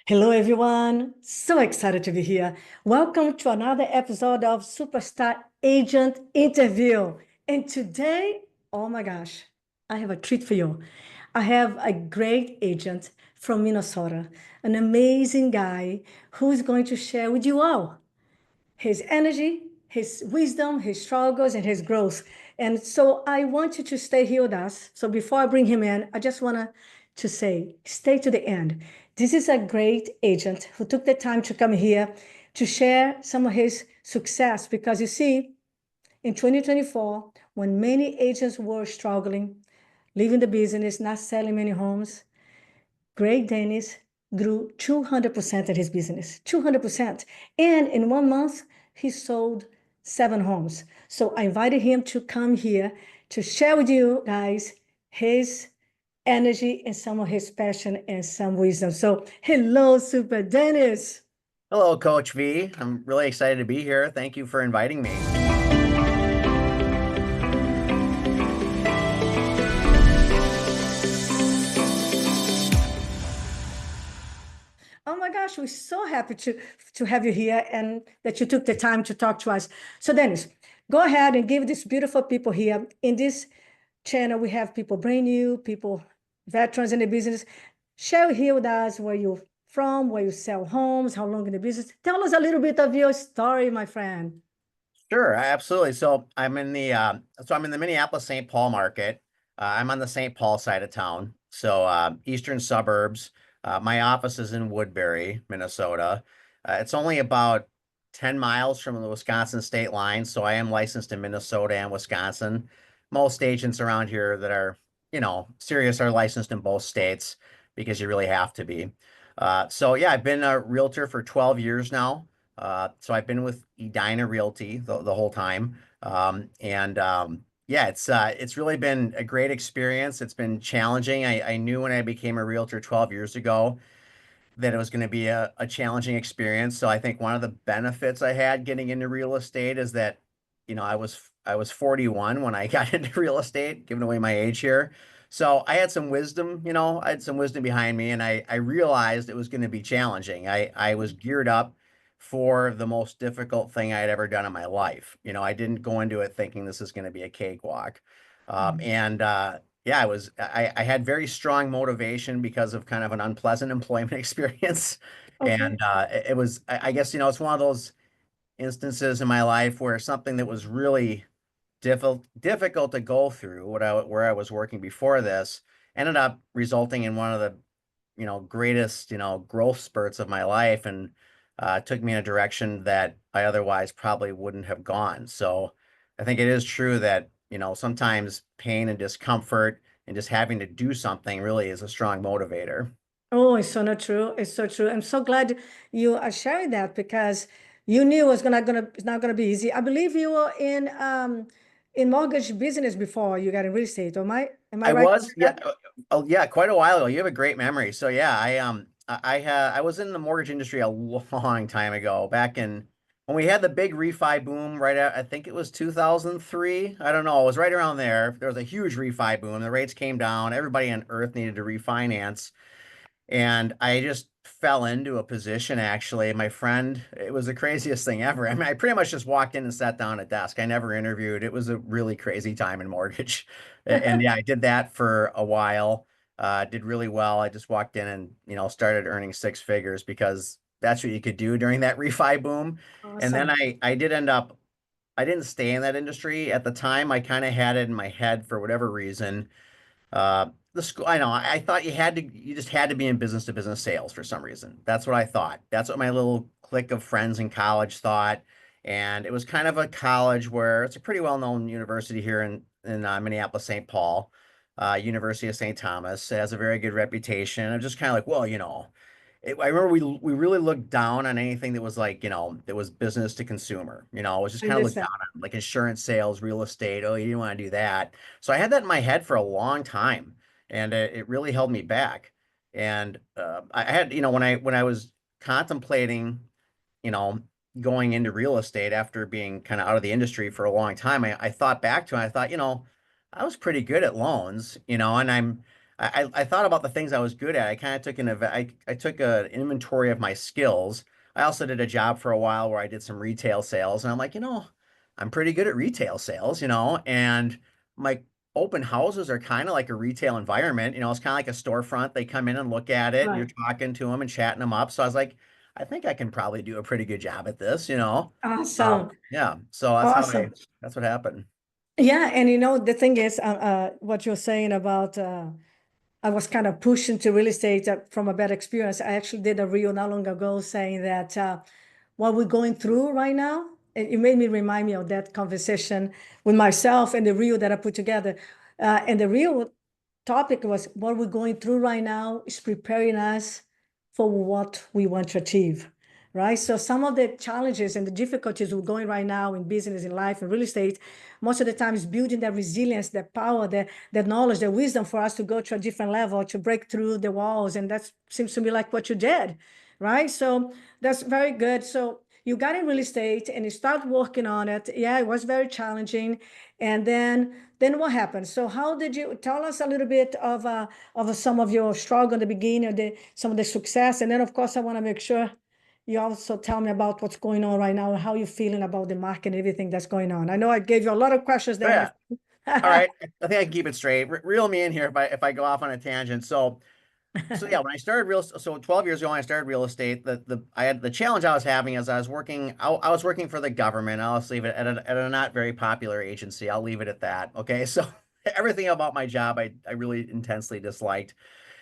Hello, everyone. So excited to be here. Welcome to another episode of Superstar Agent Interview. And today, oh my gosh, I have a treat for you. I have a great agent from Minnesota, an amazing guy who is going to share with you all his energy, his wisdom, his struggles, and his growth. And so I want you to stay here with us. So before I bring him in, I just want to say, stay to the end. This is a great agent who took the time to come here to share some of his success because you see, in 2024, when many agents were struggling, leaving the business, not selling many homes, Greg Dennis grew 200% at his business, 200%. And in 1 month, he sold 7 homes. So I invited him to come here to share with you guys his energy and some of his passion and some wisdom. So hello, Super Dennis. Hello, Coach V. I'm really excited to be here. Thank you for inviting me. Oh my gosh, we're so happy to have you here and that you took the time to talk to us. So Dennis, go ahead and give these beautiful people here in this channel. We have people brand new, people, veterans in the business. Share here with us where you're from, where you sell homes, how long in the business. Tell us a little bit of your story, my friend. Sure, absolutely. So I'm in the Minneapolis-St. Paul market. I'm on the St. Paul side of town, so eastern suburbs. My office is in Woodbury, Minnesota. It's only about 10 miles from the Wisconsin state line, so I am licensed in Minnesota and Wisconsin. Most agents around here that are, serious are licensed in both states because you really have to be. So yeah, I've been a realtor for 12 years now. So I've been with Edina Realty the whole time. Yeah, it's really been a great experience. It's been challenging. I knew when I became a realtor 12 years ago that it was going to be a challenging experience. So I think one of the benefits I had getting into real estate is that, I was 41 when I got into real estate, giving away my age here. So I had some wisdom, I had some wisdom behind me, and I realized it was going to be challenging. I was geared up for the most difficult thing I had ever done in my life. I didn't go into it thinking this is going to be a cakewalk. And Yeah, I had very strong motivation because of kind of an unpleasant employment experience. Okay. It was, I guess, it's one of those instances in my life where something that was really difficult to go through, where I was working before this, ended up resulting in one of the, greatest, growth spurts of my life, and took me in a direction that I otherwise probably wouldn't have gone. So I think it is true that, sometimes pain and discomfort and just having to do something really is a strong motivator. Oh, it's so not true. It's so true. I'm so glad you are sharing that because you knew it was it's not gonna be easy. I believe you were in mortgage business before you got in real estate. Am I I right? was, yeah, oh yeah, quite a while ago. You have a great memory. So yeah, I was in the mortgage industry a long time ago, back in when we had the big refi boom, right at, I think it was 2003. I don't know. It was right around there. There was a huge refi boom. The rates came down. Everybody on earth needed to refinance. And I just fell into a position, actually. My friend, it was the craziest thing ever. I mean, I pretty much just walked in and sat down at a desk. I never interviewed. It was a really crazy time in mortgage. And yeah, I did that for a while. Did really well. I just walked in and, started earning six figures because that's what you could do during that refi boom. And then Awesome. I did end up, I didn't stay in that industry at the time. I kind of had it in my head for whatever reason. The school, I know, I thought you just had to be in business to business sales for some reason. That's what I thought. That's what my little clique of friends in college thought. And it was kind of a college where it's a pretty well-known university here in Minneapolis, St. Paul, University of St. Thomas. It has a very good reputation. I'm just kind of like, well, I remember we really looked down on anything that was like, that was business to consumer. It was just I kind of looked understand. down on like insurance sales, real estate. Oh, you didn't want to do that. So I had that in my head for a long time, and it really held me back. And I had, when I was contemplating, you know, going into real estate after being kind of out of the industry for a long time, I thought back to it. I thought, I was pretty good at loans, and I thought about the things I was good at. I kind of took I took an inventory of my skills. I also did a job for a while where I did some retail sales, and I'm like, I'm pretty good at retail sales, and my open houses are kind of like a retail environment. It's kind of like a storefront. They come in and look at it, and you're Right. talking to them and chatting them up. So I was like, I think I can probably do a pretty good job at this. Awesome. Yeah. So Awesome. that's what happened. Yeah, and the thing is, what you're saying about I was kind of pushed into real estate from a bad experience. I actually did a reel not long ago saying that what we're going through right now, it made me remind me of that conversation with myself and the reel that I put together. And the real topic was what we're going through right now is preparing us for what we want to achieve, right? So some of the challenges and the difficulties we're going right now in business, in life, and real estate, most of the time is building that resilience, that power, that knowledge, that wisdom for us to go to a different level, to break through the walls. And that seems to me like what you did, right? So that's very good. So you got in real estate and you start working on it. Yeah, it was very challenging. And then what happened? So how did you tell us a little bit of some of your struggle in the beginning, some of the success, and then of course I want to make sure you also tell me about what's going on right now and how you're feeling about the market and everything that's going on. I know I gave you a lot of questions Oh, there, my yeah. All friend. right. I think I can keep it straight. Reel me in here if I go off on a tangent. So yeah, when I started 12 years ago when I started real estate, the challenge I was having is I was working for the government. I'll just leave it at a not very popular agency. I'll leave it at that. Okay. So everything about my job I really intensely disliked.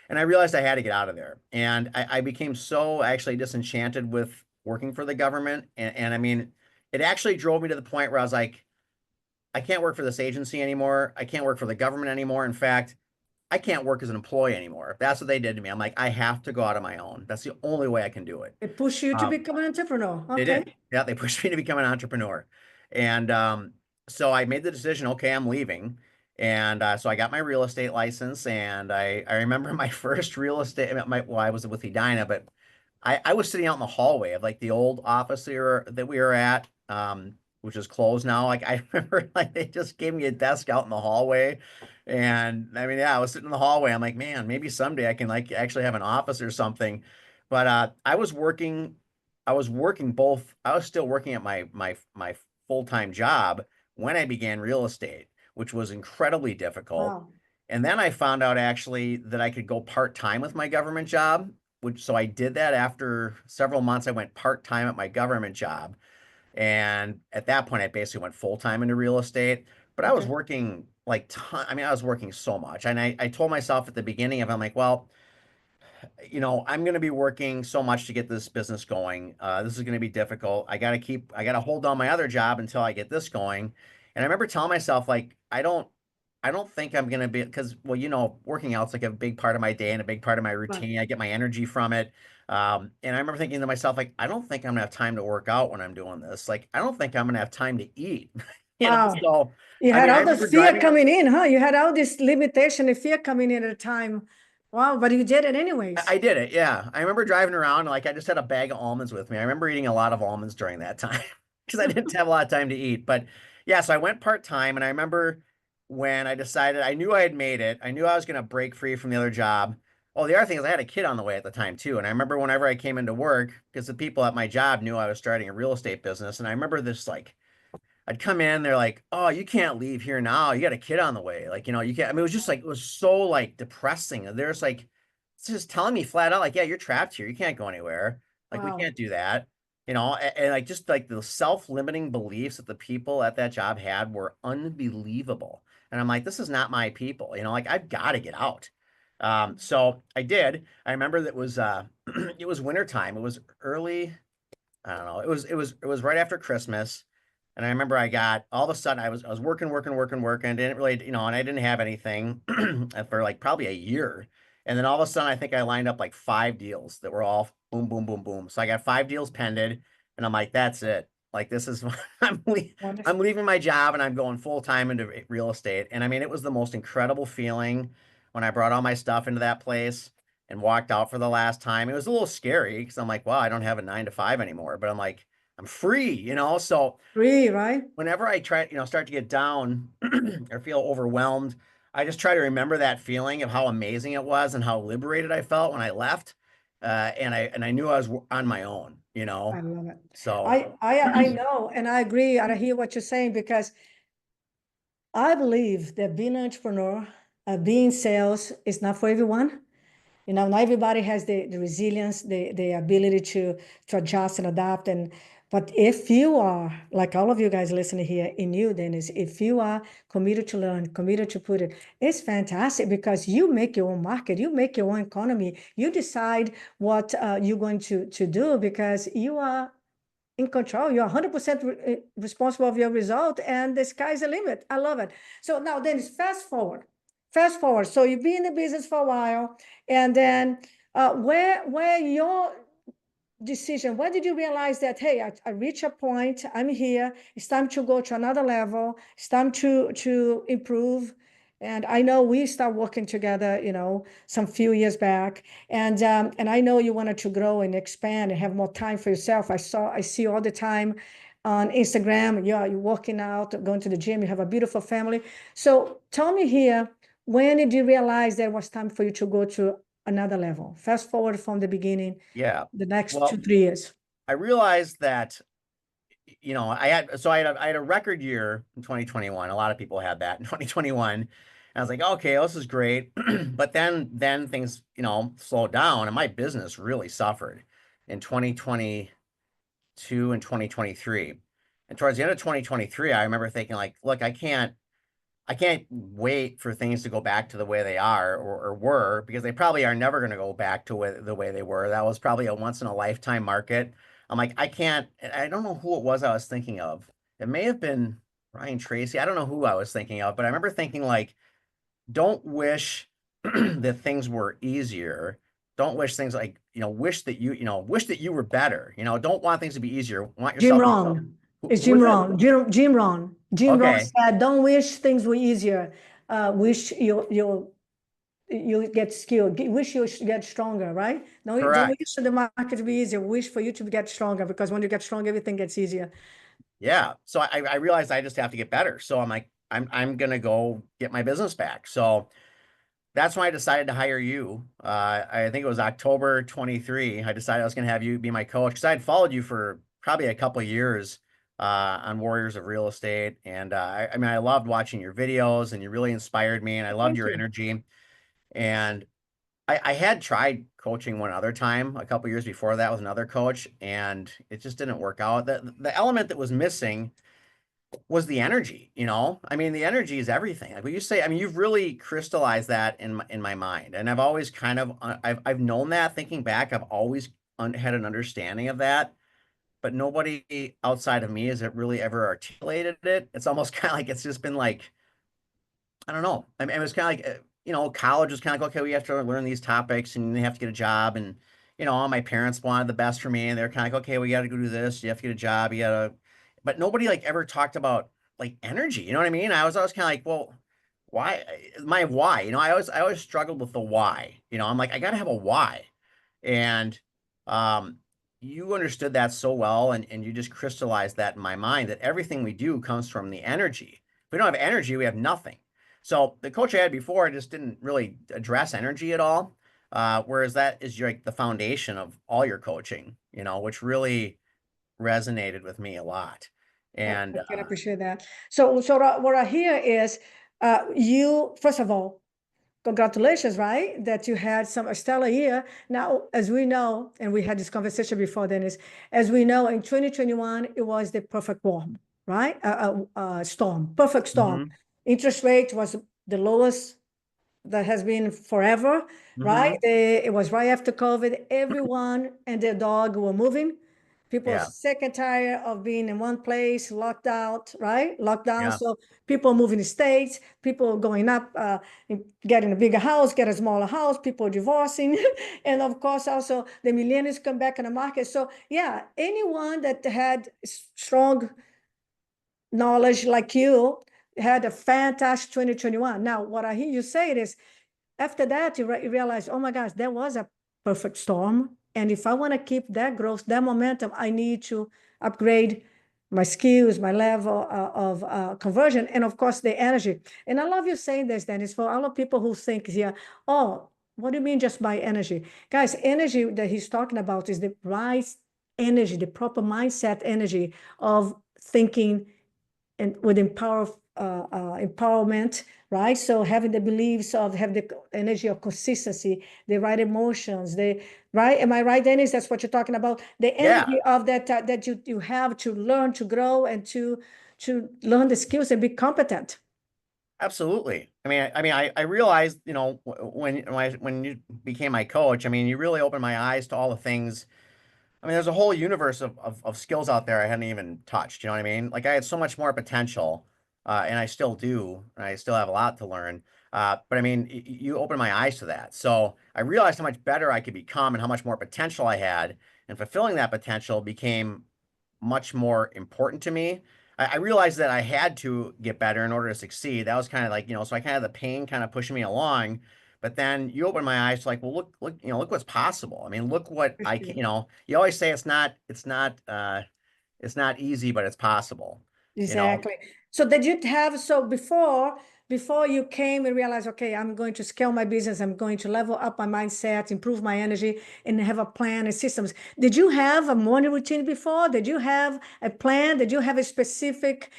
And I realized I had to get out of there. And I became so actually disenchanted with working for the government. And I mean, it actually drove me to the point where I was like, I can't work for this agency anymore. I can't work for the government anymore. In fact, I can't work as an employee anymore. That's what they did to me. I'm like, I have to go out on my own. That's the only way I can do it. It pushed you to Um, become an entrepreneur. they Okay. did. Yeah, they pushed me to become an entrepreneur. And so I made the decision, okay, I'm leaving. And so I got my real estate license. And I remember my first real estate, well, I was with Edina, but I was sitting out in the hallway of like the old office that we were at, which is closed now. Like I remember like they just gave me a desk out in the hallway. And I mean, yeah, I was sitting in the hallway. I'm like, man, maybe someday I can like actually have an office or something. But I was still working at my full-time job when I began real estate, which was incredibly difficult. Wow. And then I found out actually that I could go part-time with my government job, so I did that after several months. I went part-time at my government job. And at that point, I basically went full-time into real estate. But I was Okay. working I mean, I was working so much. And I told myself at the beginning of it, I'm like, well, I'm going to be working so much to get this business going. This is going to be difficult. I got to hold on my other job until I get this going. And I remember telling myself, like, I don't think I'm going to be, because, well, working out's like a big part of my day and a big part of my Right. routine. I get my energy from it. And I remember thinking to myself, like, I don't think I'm going to have time to work out when I'm doing this. Like, I don't think I'm going to have time to eat. Wow. So, You I had mean, I all this remember fear driving. coming in, huh? You had all this limitation and fear coming in at a time. Wow, but you did it anyways. I did it, yeah. I remember driving around, like I just had a bag of almonds with me. I remember eating a lot of almonds during that time because I didn't have a lot of time to eat. But yeah, so I went part-time and I remember when I decided I knew I had made it. I knew I was going to break free from the other job. Oh, the other thing is I had a kid on the way at the time too. And I remember whenever I came into work, because the people at my job knew I was starting a real estate business. And I remember this like I'd come in, they're like, "Oh, you can't leave here now. You got a kid on the way. Like, you can't." I mean, it was just like it was so like depressing. There's like it's just telling me flat out, like, "Yeah, you're trapped here. You can't go anywhere. Like, we Wow. can't do that." And like just like the self-limiting beliefs that the people at that job had were unbelievable. And I'm like, this is not my people. Like I've got to get out. So I did. I remember that was it was winter time. It was early. I don't know. It was right after Christmas. And I remember I got all of a sudden I was working, working, working, working, didn't really, and I didn't have anything for like probably a year. And then all of a sudden I think I lined up like 5 deals that were all boom, boom, boom, boom. So I got 5 deals pended and I'm like, that's it. Like this is I'm Wonderful. leaving my job and I'm going full time into real estate. And I mean, it was the most incredible feeling when I brought all my stuff into that place and walked out for the last time. It was a little scary because I'm like, wow, I don't have a 9 to 5 anymore, but I'm like, I'm free. So Free, right? whenever I try, start to get down or feel overwhelmed, I just try to remember that feeling of how amazing it was and how liberated I felt when I left. And I knew I was on my own, you I know. love it. So I know, and I agree, and I hear what you're saying because I believe that being an entrepreneur, being sales is not for everyone. You know, not everybody has the resilience, the ability to adjust and adapt. And but if you are, like all of you guys listening here, in you, Dennis, if you are committed to learn, committed to put it, it's fantastic because you make your own market, you make your own economy, you decide what you're going to do because you are in control. You're 100% responsible of your result, and the sky's the limit. I love it. So now, Dennis, fast forward. Fast forward. So you've been in the business for a while, and then where your decision, when did you realize that, hey, I reach a point, I'm here, it's time to go to another level, it's time to improve? And I know we start working together, you know, some few years back, and I know you wanted to grow and expand and have more time for yourself. I see all the time on Instagram, you're working out, going to the gym, you have a beautiful family. So tell me here, when did you realize that it was time for you to go to another level? Fast forward from the beginning, yeah. the next two, Well, 3 years. I realized that, you know, I had a record year in 2021. A lot of people had that in 2021. And I was like, okay, this is great. But then things, you know, slowed down and my business really suffered in 2022 and 2023. And towards the end of 2023, I remember thinking like, look, I can't wait for things to go back to the way they are or were, because they probably are never going to go back to the way they were. That was probably a once in a lifetime market. I'm like, I can't, I don't know who it was I was thinking of. It may have been Ryan Tracy. I don't know who I was thinking of, but I remember thinking like, don't wish that things were easier. Don't wish things like, wish that you were better. You know, don't want things to be easier. Want Jim yourself to, Rohn. It's who Jim is it? Rohn. Jim Rohn. Jim Rohn Okay. said, "Don't wish things were easier. Wish you get skilled. Wish you get stronger." Right? No, don't Correct. wish the market to be easier. Wish for you to get stronger because when you get strong, everything gets easier. Yeah. So I realized I just have to get better. So I'm like, I'm gonna go get my business back. So that's when I decided to hire you. I think it was October 23. I decided I was gonna have you be my coach because I had followed you for probably a couple of years on Warriors of Real Estate. And I mean, I loved watching your videos and you really inspired me and I loved Thank your you. energy. And I had tried coaching one other time a couple years before that with another coach, and it just didn't work out. The element that was missing was the energy, you know? I mean, the energy is everything. Like what you say, I mean, you've really crystallized that in my mind. And I've always kind of I've known that thinking back, I've always had an understanding of that, but nobody outside of me has really ever articulated it. It's almost kind of like it's just been like I don't know. I mean, it was kind of like, college was kind of like, okay, we have to learn these topics and you have to get a job. And, all my parents wanted the best for me. And they're kind of like, okay, we got to go do this. You have to get a job. But nobody like ever talked about like energy. You know what I mean? I was always kind of like, well, why? My why, I always struggled with the why. I'm like, I got to have a why. And, um, you understood that so well. And you just crystallized that in my mind that everything we do comes from the energy. If we don't have energy, we have nothing. So the coach I had before just didn't really address energy at all. Whereas that is like the foundation of all your coaching, which really resonated with me a lot. I And can appreciate that. So what I hear is, you first of all, congratulations, right? That you had a stellar year. Now, as we know, and we had this conversation before, Dennis, as we know, in 2021, it was the perfect storm, right? Storm, perfect storm. hmm Interest rate was the lowest that has been forever, right? hmm It was right after COVID. Everyone and their dog were moving. People are yeah, sick and tired of being in one place, locked out, right? Locked down. yeah, So people moving states, people going up, getting a bigger house, get a smaller house, people divorcing. And of course, also the millennials come back in the market. So yeah, anyone that had strong knowledge like you had a fantastic 2021. Now, what I hear you say is, after that, you realize, oh my gosh, there was a perfect storm. And if I want to keep that growth, that momentum, I need to upgrade my skills, my level of conversion, and of course the energy. And I love you saying this, Dennis, for all of people who think here, oh, what do you mean just by energy? Guys, energy that he's talking about is the right energy, the proper mindset energy of thinking and with empowerment, right? So having the beliefs of have the energy of consistency, the right emotions, the right. Am I right, Dennis? That's what you're talking about. The Yeah, energy of that that you have to learn, to grow, and to learn the skills and be competent. absolutely. I realized, when you became my coach, I mean, you really opened my eyes to all the things. I mean, there's a whole universe of skills out there I hadn't even touched. You know what I mean? Like I had so much more potential, and I still do, and I still have a lot to learn. But I mean, you opened my eyes to that. So I realized how much better I could become and how much more potential I had, and fulfilling that potential became much more important to me. I realized that I had to get better in order to succeed. That was kind of like, so I kind of the pain kind of pushing me along. But then you open my eyes to like, well, look, look what's possible. I mean, look what I can, you always say it's not easy, but it's possible, you know? Exactly. So did you have, so before you came and realized, okay, I'm going to scale my business, I'm going to level up my mindset, improve my energy, and have a plan and systems. Did you have a morning routine before? Did you have a plan? Did you have a specific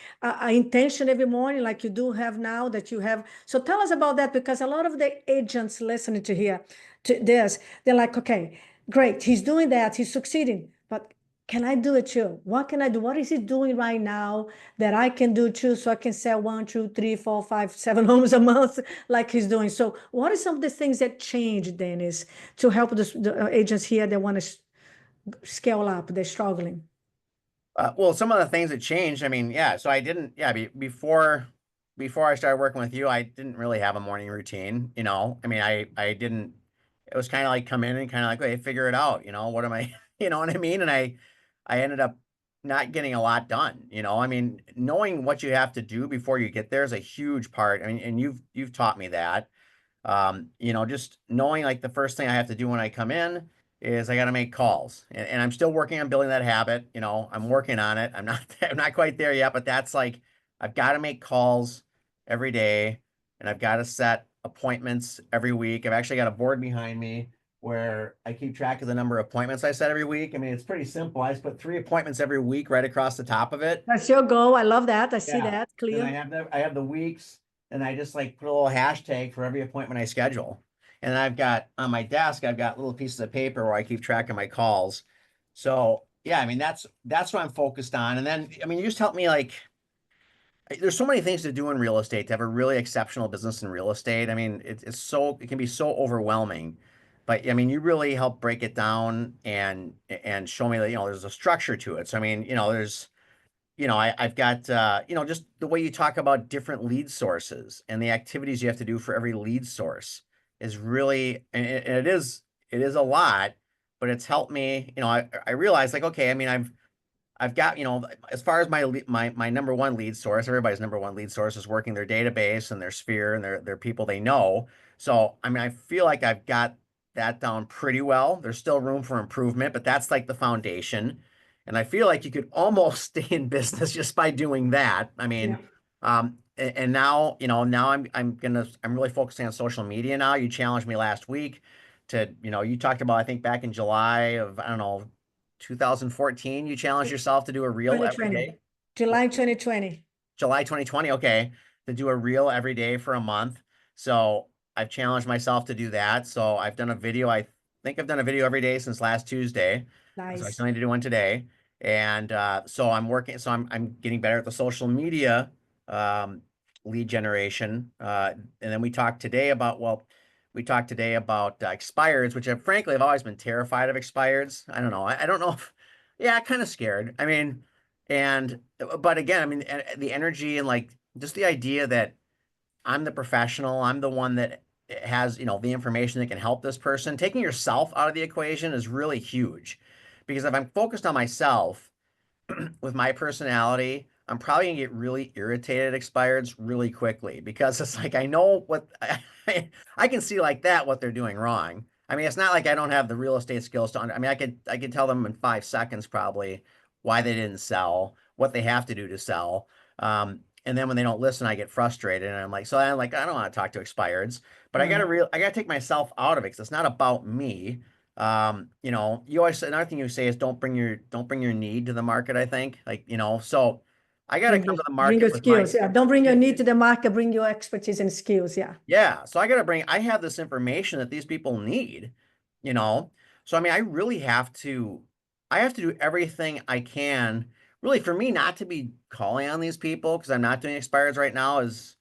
intention every morning like you do have now that you have? So tell us about that, because a lot of the agents listening to here to this, they're like, okay, great, he's doing that, he's succeeding, but can I do it too? What can I do? What is he doing right now that I can do too, so I can sell one, two, three, four, five, seven homes a month like he's doing? So what are some of the things that change, Dennis, to help the agents here that want to scale up, they're struggling? Well, some of the things that changed, I mean, yeah, so I didn't, yeah, before I started working with you, I didn't really have a morning routine, I mean, I didn't, it was kind of like come in and kind of like, hey, figure it out, what am I, you know what I mean? And I ended up not getting a lot done, I mean, knowing what you have to do before you get there is a huge part. I mean, and you've taught me that. Just knowing like the first thing I have to do when I come in is I got to make calls, and I'm still working on building that habit. I'm working on it. I'm not I'm not quite there yet, but that's like I've got to make calls every day, and I've got to set appointments every week. I've actually got a board behind me where I keep track of the number of appointments I set every week. I mean, it's pretty simple. I just put 3 appointments every week right across the top of it. That's your goal. I love that. I see Yeah. that Then clear. I have the weeks, and I just like put a little hashtag for every appointment I schedule. And I've got on my desk, I've got little pieces of paper where I keep track of my calls. So yeah, I mean that's what I'm focused on. And then I mean you just help me like there's so many things to do in real estate to have a really exceptional business in real estate. I mean, it can be so overwhelming. But I mean, you really help break it down and show me that, there's a structure to it. So I mean, there's I've got, just the way you talk about different lead sources and the activities you have to do for every lead source is really, and it is a lot, but it's helped me, I realize like, okay, I mean, I've got, as far as my number one lead source, everybody's number one lead source is working their database and their sphere and their people they know. So, I mean, I feel like I've got that down pretty well. There's still room for improvement, but that's like the foundation. And I feel like you could almost stay in business just by doing that. I Yeah. mean, and now, now I'm really focusing on social media now. You challenged me last week to, you talked about, I think back in July of, I don't know, 2014, you challenged yourself to do a reel every 2020, day. July 2020. July 2020, okay, to do a reel every day for a month. So I've challenged myself to do that. So I've done a video. I think I've done a video every day since last Tuesday. So I Nice. still need to do one today. And so I'm working. So I'm getting better at the social media um, lead generation. And then we talked today about expireds, which frankly I've always been terrified of expireds. I don't know. I don't know if, yeah, kind of scared. I mean, and but again, I mean, the energy and like just the idea that I'm the professional, I'm the one that has, the information that can help this person. Taking yourself out of the equation is really huge because if I'm focused on myself with my personality, I'm probably gonna get really irritated at expireds really quickly because it's like I know what I can see like that what they're doing wrong. I mean, it's not like I don't have the real estate skills to I mean, I could tell them in 5 seconds probably why they didn't sell what they have to do to sell. And then when they don't listen, I get frustrated, and I'm like, so I'm like, I don't want to talk to expireds, but Right. I gotta take myself out of it because it's not about me. You always another thing you say is don't bring your need to the market, I think. Like, so I gotta come to the Bring market your with my skills. Yeah. Don't bring your need to the market, bring your expertise and skills. Yeah. yeah. So I have this information that these people need, you know. So I mean, I have to do everything I can, really for me not to be calling on these people because I'm not doing expires right now is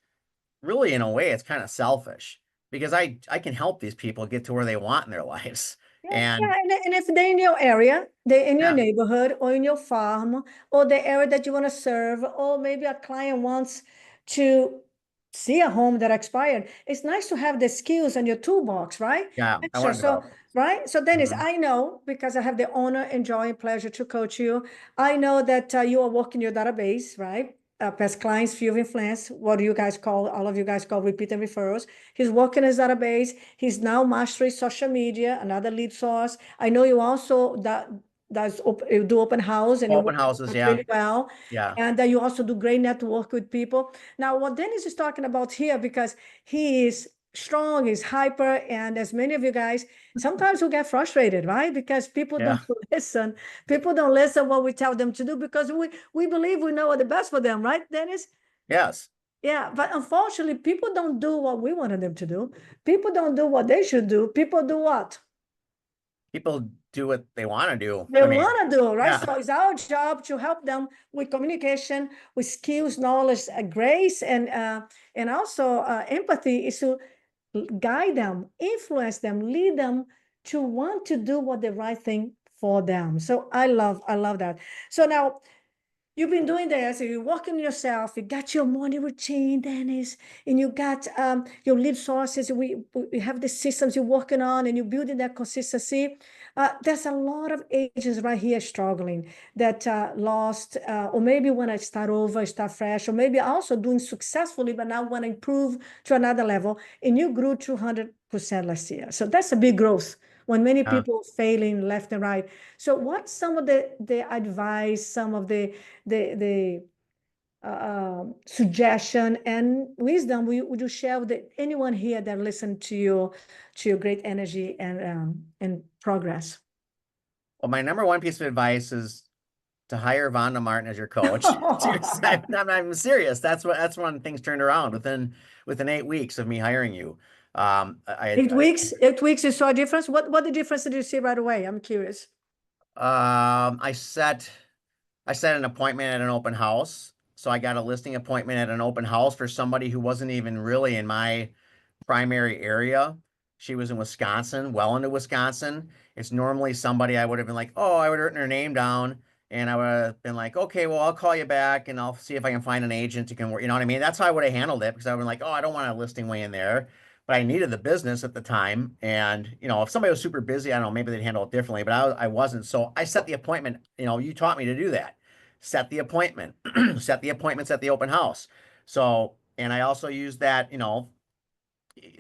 really in a way it's kind of selfish because I can help these people get to where they want in their lives. Yeah, And yeah, and if they're in your area, they're in your yeah, neighborhood or in your farm or the area that you want to serve, or maybe a client wants to see a home that expired. It's nice to have the skills in your toolbox, right? yeah, I Extra. want to So, develop. right. So, Dennis, Mhm. I know because I have the honor and joy and pleasure to coach you. I know that you are working your database, right? Past clients, field of influence, what do you guys call, all of you guys call repeat and referrals. He's working his database. He's now mastering social media, another lead source. I know you also you do open house and you Open work houses, that yeah, really well. yeah. And you also do great network with people. Now, what Dennis is talking about here, because he is strong, he's hyper, and as many of you guys, sometimes we get frustrated, right? Because people Yeah. don't listen. People don't listen what we tell them to do because we believe we know what the best for them, right, Dennis? Yes. Yeah, but unfortunately, people don't do what we wanted them to do. People don't do what they should do. People do what People do what they want to do. they I mean, want to do, right? yeah. So it's our job to help them with communication, with skills, knowledge, grace, and also empathy is to guide them, influence them, lead them to want to do what the right thing for them. So I love that. So now you've been doing this, you're working yourself, you got your morning routine, Dennis, and you got your lead sources. We have the systems you're working on and you're building that consistency. There's a lot of agents right here struggling that lost, or maybe want to start over, start fresh, or maybe also doing successfully, but now want to improve to another level. And you grew 200% last year. So that's a big growth when many Yeah. people failing left and right. So what's some of the advice, some of the suggestion and wisdom would you share with anyone here that listened to your great energy and progress? Well, my number one piece of advice is to hire Vanda Martin as your coach. Seriously, I'm serious. That's when things turned around within 8 weeks of me hiring you. Eight weeks, 8 weeks you saw a difference. What the difference did you see right away? I'm curious. I set an appointment at an open house. So I got a listing appointment at an open house for somebody who wasn't even really in my primary area. She was in Wisconsin, well into Wisconsin. It's normally somebody I would have been like, oh, I would have written her name down and I would have been like, okay, well, I'll call you back and I'll see if I can find an agent who can work. You know what I mean? That's how I would have handled it because I would have been like, oh, I don't want a listing way in there. But I needed the business at the time. And, if somebody was super busy, I don't know, maybe they'd handle it differently, but I wasn't. So I set the appointment. You taught me to do that. Set the appointment, set the appointments at the open house. So, and I also use that,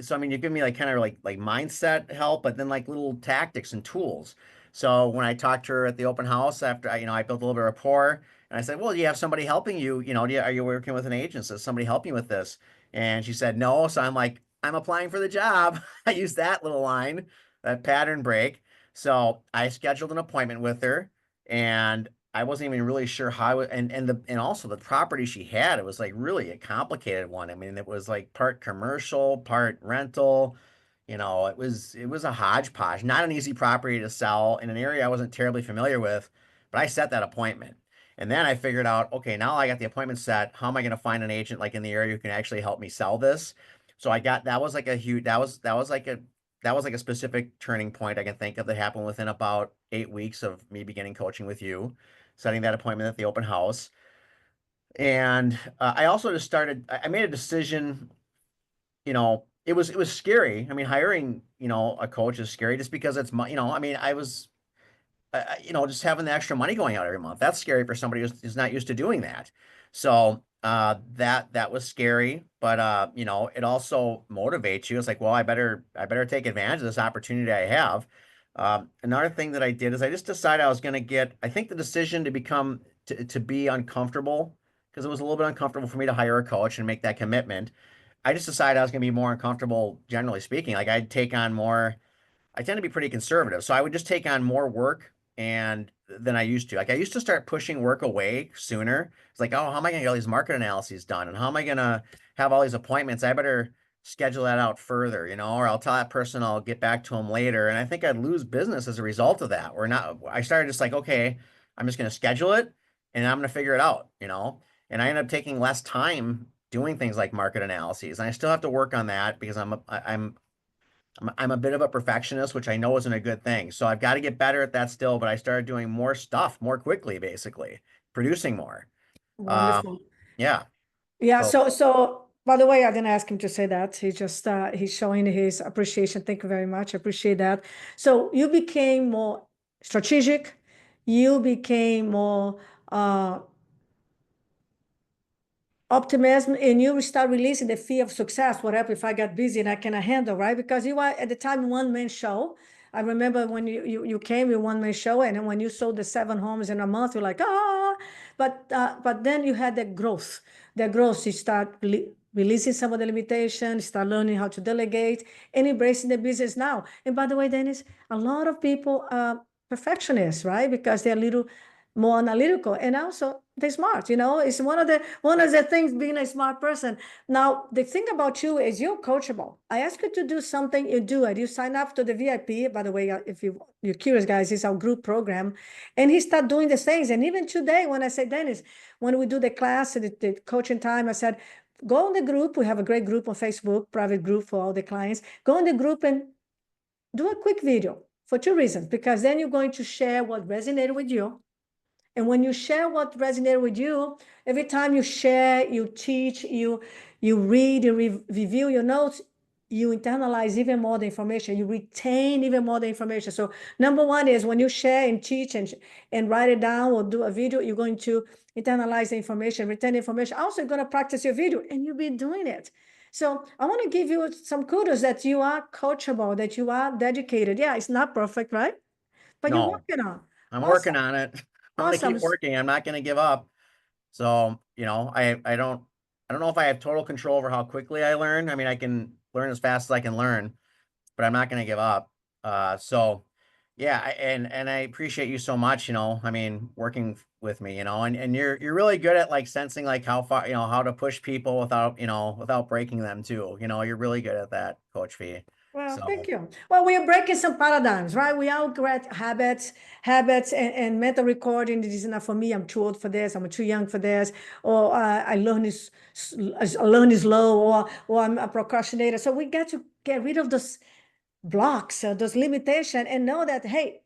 so I mean, you give me like kind of like mindset help, but then like little tactics and tools. So when I talked to her at the open house after I built a little bit of rapport, and I said, "Well, do you have somebody helping you? Are you working with an agent? Does somebody help you with this?" And she said, "No." So I'm like, "I'm applying for the job." I used that little line, that pattern break. So I scheduled an appointment with her, and I wasn't even really sure how and also the property she had, it was like really a complicated one. I mean, it was like part commercial, part rental. It was a hodgepodge, not an easy property to sell in an area I wasn't terribly familiar with, but I set that appointment. And then I figured out, okay, now I got the appointment set. How am I going to find an agent like in the area who can actually help me sell this? So I got that was like a huge that was like a specific turning point I can think of that happened within about 8 weeks of me beginning coaching with you, setting that appointment at the open house. And I also just started, I made a decision, it was scary. I mean, hiring, a coach is scary just because it's my, I mean, I was, just having the extra money going out every month. That's scary for somebody who's not used to doing that. So that was scary, but it also motivates you. It's like, well, I better take advantage of this opportunity I have. Another thing that I did is I just decided I was going to I think the decision to become to be uncomfortable because it was a little bit uncomfortable for me to hire a coach and make that commitment. I just decided I was going to be more uncomfortable, generally speaking. Like I'd take on more. I tend to be pretty conservative, so I would just take on more work and than I used to. Like I used to start pushing work away sooner. It's like, oh, how am I going to get all these market analyses done, and how am I going to have all these appointments? I better schedule that out further, or I'll tell that person I'll get back to them later. And I think I'd lose business as a result of that. Or not. I started just like, okay, I'm just going to schedule it, and I'm going to figure it out. And I end up taking less time doing things like market analyses, and I still have to work on that because I'm a bit of a perfectionist, which I know isn't a good thing. So I've got to get better at that still, but I started doing more stuff more quickly, basically, producing more. Um, Wonderful. yeah. Yeah, So so by the way, I didn't ask him to say that. He just he's showing his appreciation. Thank you very much. I appreciate that. So you became more strategic, you became more uh optimism, and you start releasing the fear of success. What happens if I get busy and I cannot handle, right? Because you are at the time one man show. I remember when you came with one man show, and then when you sold the 7 homes in a month, you're like, ah. But then you had the growth. You start releasing some of the limitations, start learning how to delegate, and embracing the business now. And by the way, Dennis, a lot of people are perfectionists, right? Because they're a little more analytical, and also they're smart. It's one of the things being a smart person. Now the thing about you is you're coachable. I ask you to do something, you do it. You sign up to the VIP. By the way, if you're curious, guys, it's our group program, and he start doing the things. And even today, when I say, Dennis, when we do the class, the coaching time, I said, go in the group. We have a great group on Facebook, private group for all the clients. Go in the group and do a quick video for 2 reasons, because then you're going to share what resonated with you. And when you share what resonated with you, every time you share, you teach, you read, you review your notes, you internalize even more the information, you retain even more the information. So number one is when you share and teach and write it down or do a video, you're going to internalize the information, retain the information. Also, you're going to practice your video, and you'll be doing it. So I want to give you some kudos that you are coachable, that you are dedicated. Yeah, it's not perfect, right? But you're no, working on. I'm working Awesome. on it. I'm gonna Awesome. keep working. I'm not gonna give up. So, I don't know if I have total control over how quickly I learn. I mean, I can learn as fast as I can learn, but I'm not going to give up. So yeah, and I appreciate you so much, I mean, working with me, and you're really good at like sensing like how far, how to push people without breaking them too. You're really good at that, Coach V. Well, thank So you. Well, we are breaking some paradigms, right? We all create habits, and mental recording. This is not for me. I'm too old for this. I'm too young for this. Or I learn is low, or I'm a procrastinator. So we got to get rid of those blocks, those limitations, and know that, hey,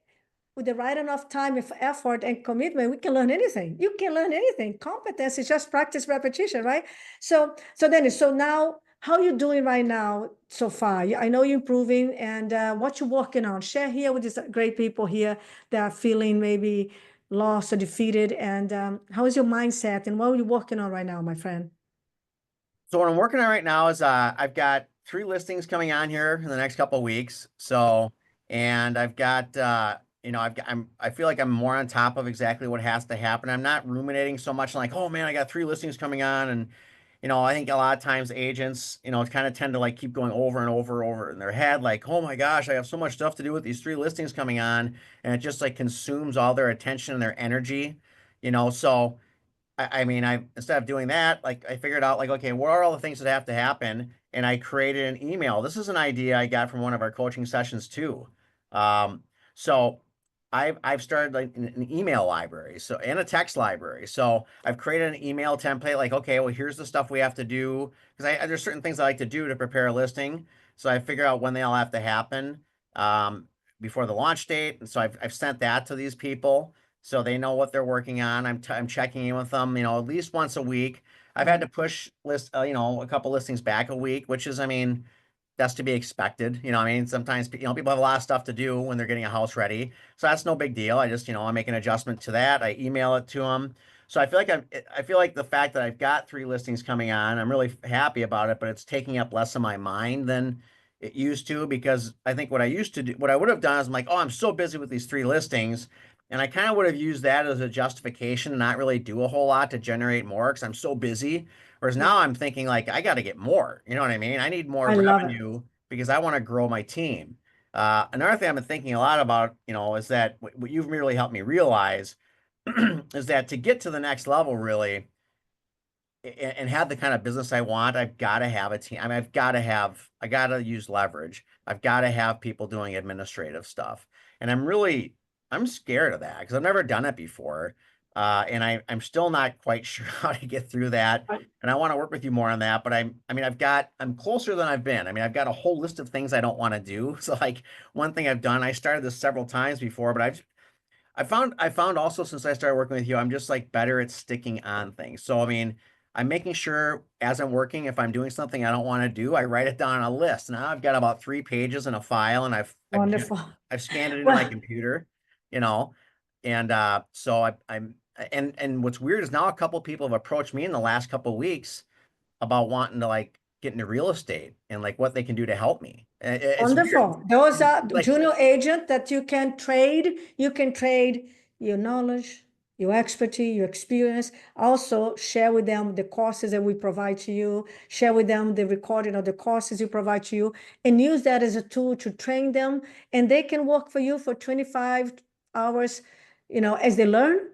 with the right enough time, effort, and commitment, we can learn anything. You can learn anything. Competence is just practice, repetition, right? So Dennis, so now, how are you doing right now so far? I know you're improving, and what you're working on. Share here with these great people here that are feeling maybe lost or defeated. And how is your mindset, and what are you working on right now, my friend? So what I'm working on right now is I've got 3 listings coming on here in the next couple of weeks. So and I've got I feel like I'm more on top of exactly what has to happen. I'm not ruminating so much like, oh man, I got 3 listings coming on. And I think a lot of times agents, kind of tend to like keep going over and over in their head, like, oh my gosh, I have so much stuff to do with these 3 listings coming on, and it just like consumes all their attention and their energy. So I mean, I instead of doing that, like I figured out like, okay, what are all the things that have to happen? And I created an email. This is an idea I got from one of our coaching sessions too. Um, so I've started like an email library, so and a text library. So I've created an email template, like, okay, well, here's the stuff we have to do because there's certain things I like to do to prepare a listing. So I figure out when they all have to happen um, before the launch date. And so I've sent that to these people so they know what they're working on. I'm checking in with them, at least once a week. I've had to push a couple listings back a week, which is, I mean, that's to be expected. I mean, sometimes, people have a lot of stuff to do when they're getting a house ready. So that's no big deal. I just, I make an adjustment to that. I email it to them. So I feel like the fact that I've got 3 listings coming on, I'm really happy about it, but it's taking up less of my mind than it used to because I think what I used to do, what I would have done is I'm like, oh, I'm so busy with these 3 listings. And I kind of would have used that as a justification to not really do a whole lot to generate more because I'm so busy. Whereas Yeah, now I'm thinking like I got to get more. You know what I mean? I need more I love it. revenue because I want to grow my team. Another thing I've been thinking a lot about, is that what you've really helped me realize is that to get to the next level, really, and have the kind of business I want, I've got to have a team. I mean, I got to use leverage. I've got to have people doing administrative stuff. And I'm scared of that because I've never done it before. And I'm still not quite sure how to get through that. I- And I want to work with you more on that. But I mean, I'm closer than I've been. I mean, I've got a whole list of things I don't want to do. So like one thing I've done, I started this several times before, but I found also since I started working with you, I'm just like better at sticking on things. So I mean, I'm making sure as I'm working, if I'm doing something I don't want to do, I write it down on a list. Now I've got about 3 pages in a file, and Wonderful. I've scanned it into my Well, computer, you know, and so I'm and what's weird is now a couple people have approached me in the last couple of weeks about wanting to like get into real estate and like what they can do to help me. It's weird. wonderful. Those are Like, junior agent that you can trade. You can trade your knowledge, your expertise, your experience. Also share with them the courses that we provide to you. Share with them the recording of the courses you provide to you, and use that as a tool to train them. And they can work for you for 25 hours, as they learn,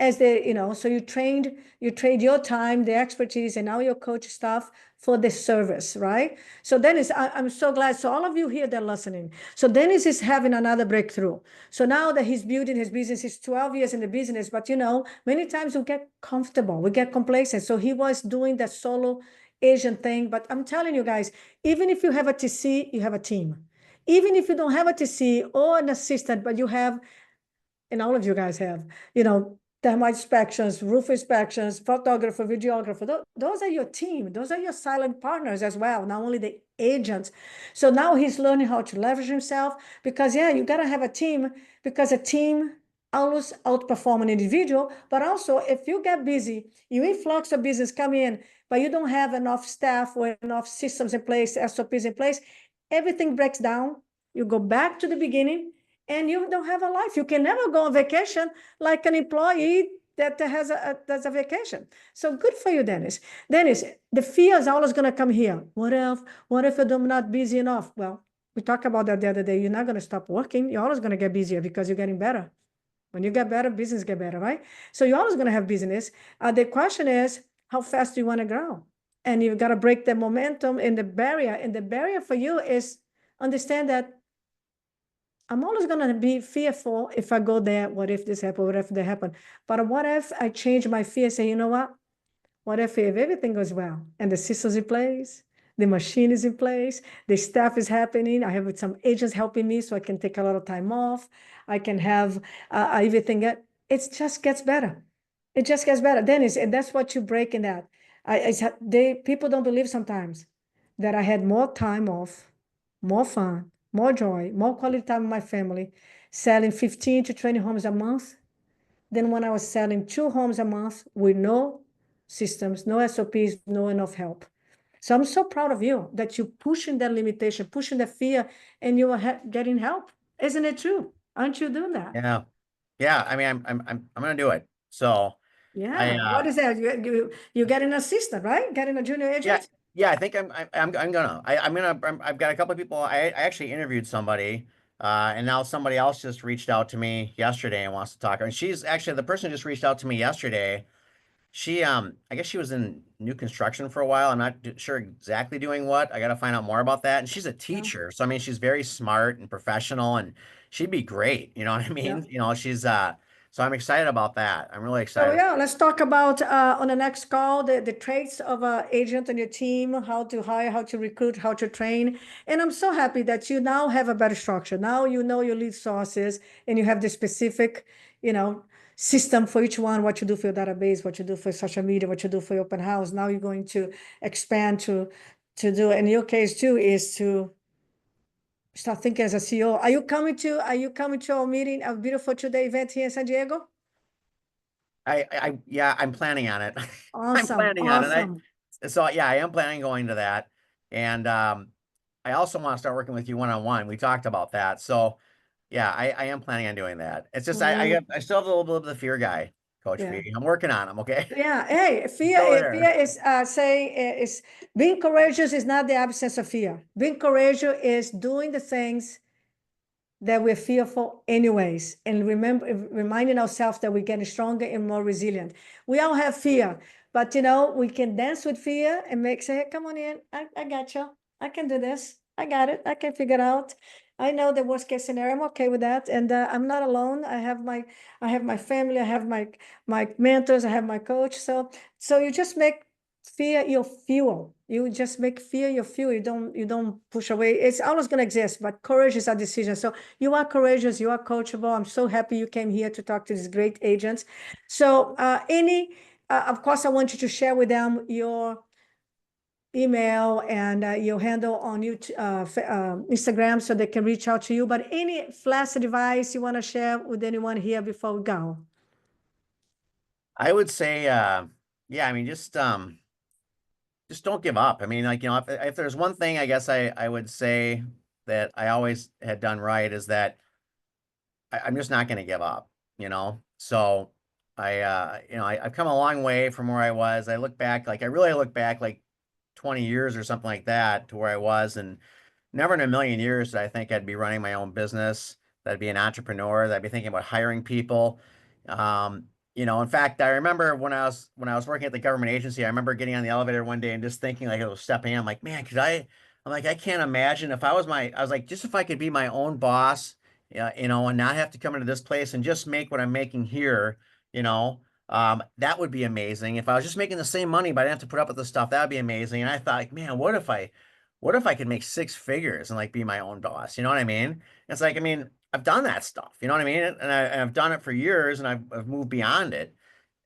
as they, so you trade your time, the expertise, and now your coach stuff for the service, right? So Dennis, I'm so glad. So all of you here that are listening. So Dennis is having another breakthrough. So now that he's building his business, he's 12 years in the business, but many times we get comfortable, we get complacent. So he was doing that solo Asian thing. But I'm telling you guys, even if you have a TC, you have a team. Even if you don't have a TC or an assistant, but you have, and all of you guys have, termite inspections, roof inspections, photographer, videographer. Those are your team. Those are your silent partners as well, not only the agents. So now he's learning how to leverage himself because, yeah, you got to have a team because a team always outperform an individual. But also, if you get busy, you influx of business come in, but you don't have enough staff or enough systems in place, SOPs in place, everything breaks down. You go back to the beginning and you don't have a life. You can never go on vacation like an employee that has a vacation. So good for you, Dennis. Dennis, the fear is always going to come here. What if I'm not busy enough? Well, we talked about that the other day. You're not going to stop working. You're always going to get busier because you're getting better. When you get better, business get better, right? So you're always going to have business. The question is, how fast do you want to grow? And you've got to break the momentum and the barrier. And the barrier for you is understand that I'm always going to be fearful if I go there. What if this happen? What if that happen? But what if I change my fear? Say, you know what? What if everything goes well and the systems in place, the machine is in place, the staff is happening. I have some agents helping me, so I can take a lot of time off. I can have everything. It just gets better. It just gets better, Dennis. And that's what you break in that. People don't believe sometimes that I had more time off, more fun, more joy, more quality time with my family, selling 15 to 20 homes a month than when I was selling 2 homes a month with no systems, no SOPs, no enough help. So I'm so proud of you that you're pushing that limitation, pushing the fear, and you are getting help. Isn't it true? Aren't you doing that? yeah, yeah. I mean, I'm gonna do it. So. I Yeah. What is that? You get an assistant, right? Getting a junior Yeah, agent? yeah, I think I'm gonna I'm gonna I've got a couple of people. I actually interviewed somebody, and now somebody else just reached out to me yesterday and wants to talk. And she's actually the person who just reached out to me yesterday. She I guess she was in new construction for a while. I'm not sure exactly doing what. I got to find out more about that. And she's a Yeah. teacher, so I mean she's very smart and professional, and she'd be great. You know what I Yeah. mean? She's so I'm excited about that. I'm really So excited. yeah, let's talk about on the next call the traits of an agent on your team, how to hire, how to recruit, how to train. And I'm so happy that you now have a better structure. Now you know your lead sources and you have the specific, system for each one, what you do for your database, what you do for social media, what you do for your open house. Now you're going to expand to do, in your case too, is to start thinking as a CEO. Are you coming to our meeting, a beautiful today event here in San Diego? Yeah, I'm planning on it. I'm Awesome, planning on it. awesome. So yeah, I am planning on going to that. And I also want to start working with you one on one. We talked about that. So yeah, I am planning on doing that. It's just Mm, I still have a little bit of the fear guy, Coach yeah. V. I'm working on him. Okay, Yeah. Hey, fear, still fear there. is is being courageous is not the absence of fear. Being courageous is doing the things that we're fearful anyways, and remember reminding ourselves that we're getting stronger and more resilient. We all have fear, but we can dance with fear and say, hey, come on in, I got you, I can do this, I got it, I can figure it out. I know the worst case scenario, I'm okay with that, and I'm not alone. I have my family, I have my mentors, I have my coach. So you just make fear your fuel. You just make fear your fuel. You don't push away. It's always going to exist, but courage is a decision. So you are courageous, you are coachable. I'm so happy you came here to talk to these great agents. So of course, I want you to share with them your email and your handle on YouTube, Instagram, so they can reach out to you. But any last advice you want to share with anyone here before we go? I would say, yeah, I mean, just don't give up. I mean, like, if there's one thing I guess I would say that I always had done right is that I'm just not going to give up, you know? So I've come a long way from where I was. I look back, like, I really look back like 20 years or something like that to where I was. And never in a million years did I think I'd be running my own business, that I'd be an entrepreneur, that I'd be thinking about hiring people. Um, in fact, I remember when I was working at the government agency, I remember getting on the elevator one day and just thinking, like, I was stepping in, I'm like, man, I'm like, I can't imagine if I was like, just if I could be my own boss, yeah, and not have to come into this place and just make what I'm making here, that would be amazing. If I was just making the same money, but I didn't have to put up with the stuff, that would be amazing. And I thought, like, man, what if I could make six figures and like be my own boss? You know what I mean? It's like, I mean, I've done that stuff, you know what I mean? And I've done it for years and I've moved beyond it.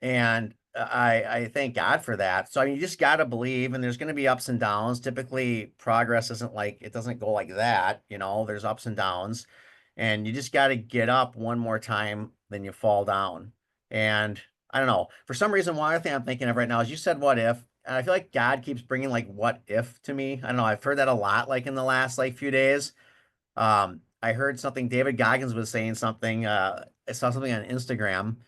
And I thank God for that. So I mean, you just got to believe, and there's going to be ups and downs. Typically, progress isn't like, it doesn't go like that. There's ups and downs, and you just got to get up one more time than you fall down. And I don't know, for some reason, one thing I'm thinking of right now is you said what if, and I feel like God keeps bringing like what if to me. I don't know. I've heard that a lot, like in the last like few days. I heard something, David Goggins was saying something, I saw something on Instagram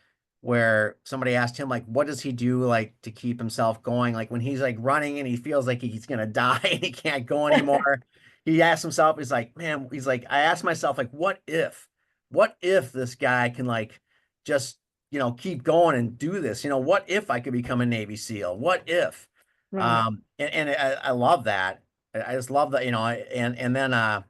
where somebody asked him, like, what does he do, like, to keep himself going? Like, when he's like running and he feels like he's gonna die and he can't go anymore. He asked himself, he's like, man, he's like, I asked myself, like, what if this guy can, like, just, keep going and do this? What if I could become a Navy SEAL? What if? Right. And I love that. I just love that, and then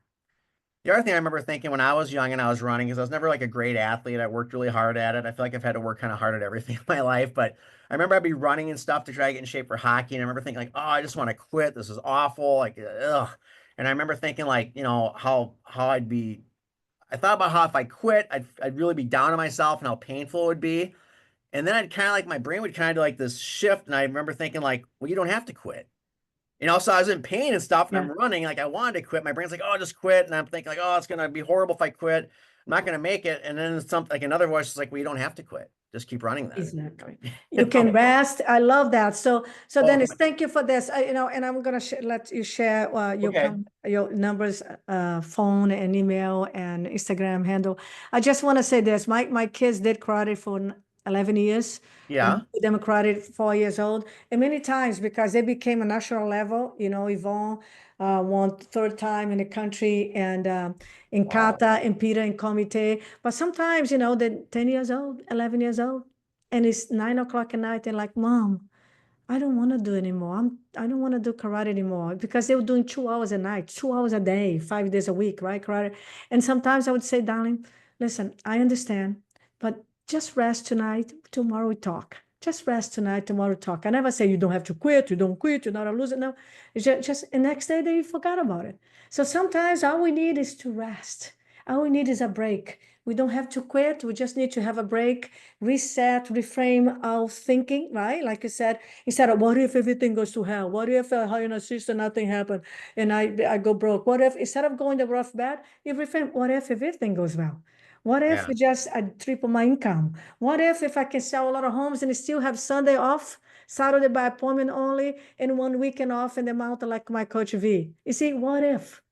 the other thing I remember thinking when I was young and I was running, because I was never like a great athlete. I worked really hard at it. I feel like I've had to work kind of hard at everything in my life. But I remember I'd be running and stuff to try to get in shape for hockey. And I remember thinking like, oh, I just want to quit. This is awful. Like, ugh. And I remember thinking like, how I thought about how if I quit, I'd really be down on myself and how painful it would be. And then I'd kind of like, my brain would kind of do like this shift. And I remember thinking like, well, you don't have to quit. So I was in pain and stuff, and Yeah. I'm running like I wanted to quit. My brain's like, "Oh, just quit," and I'm thinking like, "Oh, it's gonna be horrible if I quit. I'm not gonna make it." And then something like another voice is like, "Well, you don't have to quit. Just keep running then." Exactly. You You can know? rest. I love that. So Oh, Dennis, thank you for this. And I'm gonna let you share okay. your numbers, phone and email and Instagram handle. I just want to say this. My kids did karate for 11 years, and Yeah. them karate 4 years old, and many times because they became a national level. Yvonne won third time in the country, and in Wow. kata and Peter in komite. But sometimes, they're 10 years old, 11 years old, and it's 9 o'clock at night. And like, Mom, I don't want to do anymore. I don't want to do karate anymore because they were doing 2 hours a night, 2 hours a day, 5 days a week, right? Karate. And sometimes I would say, darling, listen, I understand, but just rest tonight. Tomorrow we talk. Just rest tonight. Tomorrow we talk. I never say you don't have to quit. You don't quit. You're not a loser. No, it's just the next day they forgot about it. So sometimes all we need is to rest. All we need is a break. We don't have to quit. We just need to have a break, reset, reframe our thinking, right? Like you said, instead of what if everything goes to hell? What if I hire an assistant, nothing happened, and I go broke? What if instead of going the rough bad, you reframe, what if everything goes well? What if Yeah. we just I triple my income? What if I can sell a lot of homes and still have Sunday off, Saturday by appointment only, and one weekend off in the mountain like my coach V? You see, what if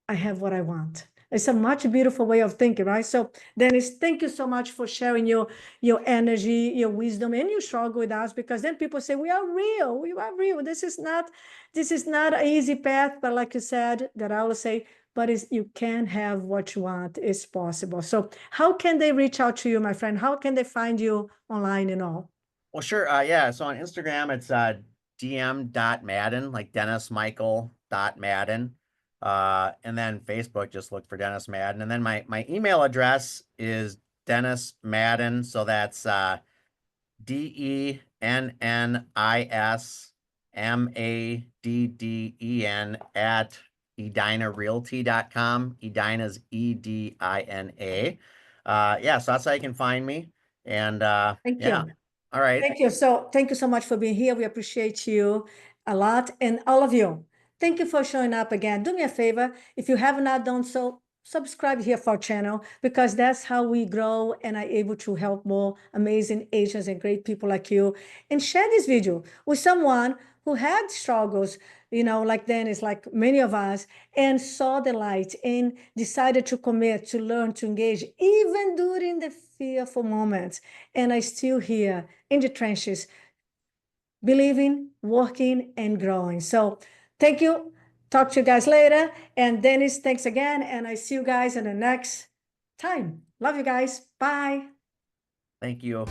I have what I want? It's a much beautiful way of thinking, right? So, Dennis, thank you so much for sharing your energy, your wisdom, and your struggle with us. Because then people say we are real, we are real. This is not an easy path, but like you said, that I will say, but you can have what you want. It's possible. So, how can they reach out to you, my friend? How can they find you online and all? Well, sure. Yeah. So on Instagram, it's dm.madden, like Dennis Michael dot Madden. And then Facebook, just look for Dennis Madden. And then my email address is Dennis Madden. So that's DennisMadden at edinarealty.com. Edina's Edina. Yeah, so that's how you can find me. And Thank yeah. you. All right. Thank you so much for being here. We appreciate you a lot. And all of you, thank you for showing up again. Do me a favor, if you have not done so, subscribe here for our channel, because that's how we grow and are able to help more amazing Asians and great people like you. And share this video with someone who had struggles, like Dennis, like many of us, and saw the light and decided to commit, to learn, to engage, even during the fearful moments. And I still here in the trenches, believing, working, and growing. So thank you. Talk to you guys later. And Dennis, thanks again. And I see you guys in the next time. Love you guys. Bye. Thank you.